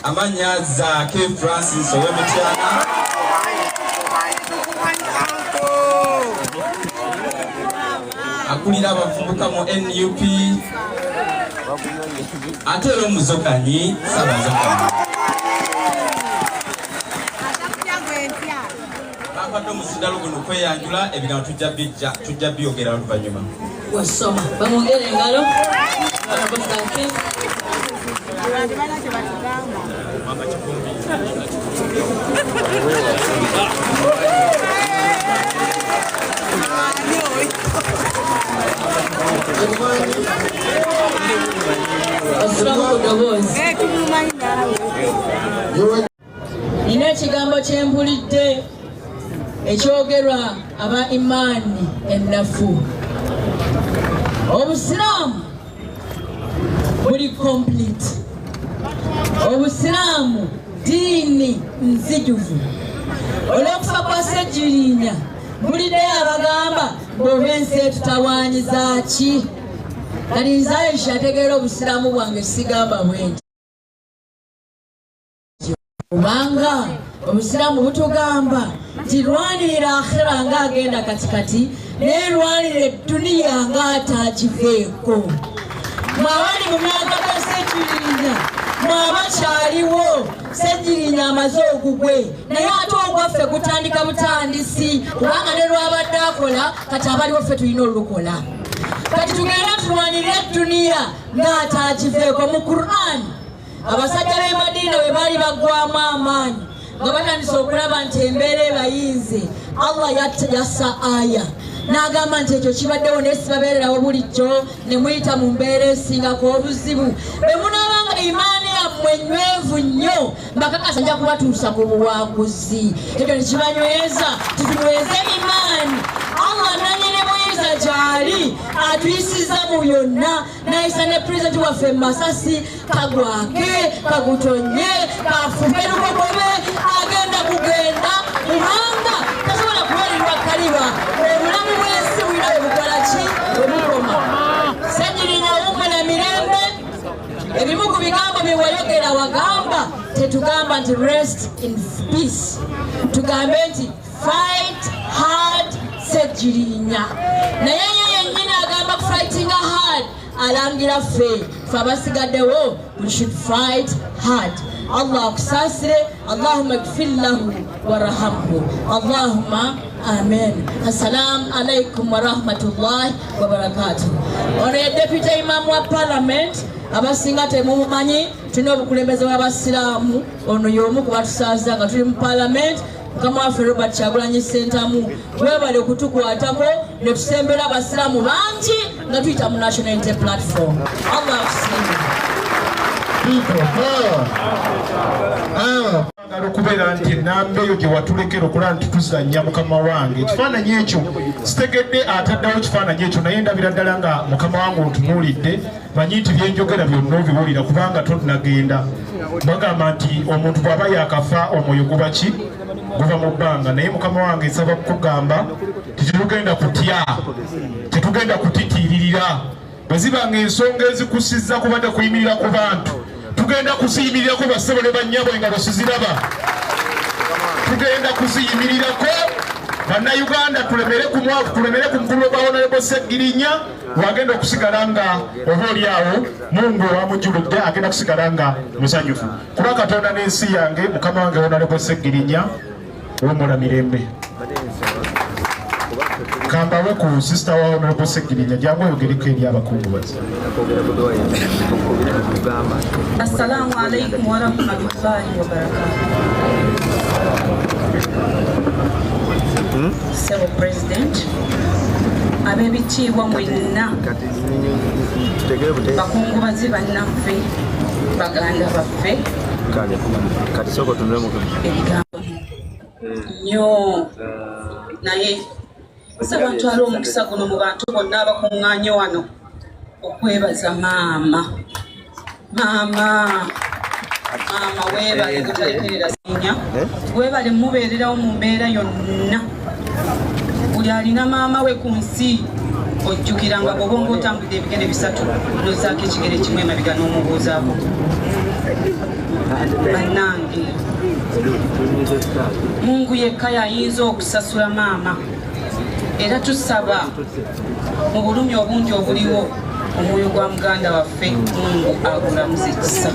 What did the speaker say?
amanya Zaake Francis ow'Emityana akulira abavubuka mu NUP ate era omuzokanyi Ssaabazokanyi bakwata omusidalo guno kweyanjula ebigambo tujja byogera oluvannyuma wasoma bamwongere engalo nina ekigambo kyempulidde ekyogerwa aba imaani ennafu. Obusiraamu buli complete. Obusiraamu diini nzijuvu. Olw'okufa kwa Ssejjirinya buliddeyo abagamba ng'olw'ensi etutawaanyiza ki? Kati nze Aisha ategeera obusiraamu bwange sigamba bwenti. Kubanga obusiraamu butugamba nti lwanirira akhira ng'agenda katikati n'erwanirira edduniya ng'ataagiveeko. Mwabali mu myaka ga Ssejjirinya mwaba kyaliwo Ssejjirinya amaze okugwe naye ate ogwaffe gutandika butandisi kubanga ne lwabadde akola kati abaliwo ffe tulina olukola. Kati tugenda tulwanirira edduniya ng'ataagiveeko. Mu Qur'an abasajja b'e Madina bwe baali baggwamu amaanyi nga batandise okulaba nti embeera ebayinze, Allah yassa aya n'agamba nti ekyo kibaddewo naye sibabeererawo bulijjo ne muyita mu mbeera esingako obuzibu. Bwe munaabanga imaani yammwe nywevu nnyo mbakakasa nja kubatuusa ku buwanguzi. Ekyo ne kibanyweza tutunyweze imaani. Allah nanyene buyinza gy'ali atuyisiza mu byonna, n'ayisa ne pulezidenti waffe Masasi kagwake kagutonye kafuke lugogobe agenda kugenda kubanga tasobola kuweerirwa kaliba. Obulamu bw'ensi bulina bwe bukola ki? Bwe bukoma. Ssejjirinya wumwe na mirembe. Ebimu ku bigambo bye wayogera wagamba tetugamba nti rest in peace, tugambe nti fight hard Ssejjirinya. Naye ye yennyini agamba fighting hard alangira ffe abasigaddewo we should fight hard. Allah akusaasire. Allahumma gfir lahu warhamhu. Allahumma amen. Assalamu alaikum warahmatullahi wabarakatuh. Ono ye deputy imam wa parliament abasinga temumumanyi tulina obukulembeze bw'abasiraamu. Ono y'omu ku batusaaza nga tuli mu parliament. Mukama waffe Robert Kyagulanyi Ssentamu webale okutukwatako ne tusembera abasiraamu bangi nga tuyita mu national unity platform. Allah akusiime. Okubeera nti enamba eyo gye watulekera okulaba nti tuzannya mukama wange ekifaananyi ekyo sitegedde ataddewo kifaananyi ekyo naye ndabira ddala nga mukama wange otunuulidde manyi nti byenjogera byonna obiwulira kubanga tonagenda. Bagamba nti omuntu bw'aba yakafa omwoyo guba ki? Guva mu bbanga. Naye mukama wange nsaba kukugamba tetugenda kutya, tetugenda kutitiiririra. Bwe zibanga ensonga ezikusizza kubadde kuyimirira ku bantu tugenda kuziyimirirako bassebo ne bannyabo engalo siziraba. Tugenda kuziyimirirako bannayuganda tulemere ku mukulu w'Honorable Ssejjirinya wagenda okusigala nga oba oliawo Mungu owamujjuludde agenda kusigala nga musanyufu. Kuba Katonda n'ensi yange mukama wange Honorable Ssejjirinya w'omula mirembe. Kambawe ku sister wa Honorable Ssejjirinya jangu oyogereko eri abakungubazi. Assalamu alaikum warahmatullahi wabarakatuh. Sebo President ab'ebitiibwa mwenna bakungubazi bannaffe baganda baffe ebigambo nnyo naye nsaba ntwala omukisa guno mu bantu bonna abakuŋŋaanye wano okwebaza maama weebale gutalekerera sinya weebale mubeererawo mu mbeera yonna. Buli alina maama we ku nsi ojjukiranga bw'oba otambudde ebigere bisatu nozaako ekigere kimwe emabega n'omubuuzaako bannange Mungu yekka yayinza okusasula maama era tusaba mu bulumi obungi obuliwo omwoyo gwa muganda waffe Mungu agulamuze kisa.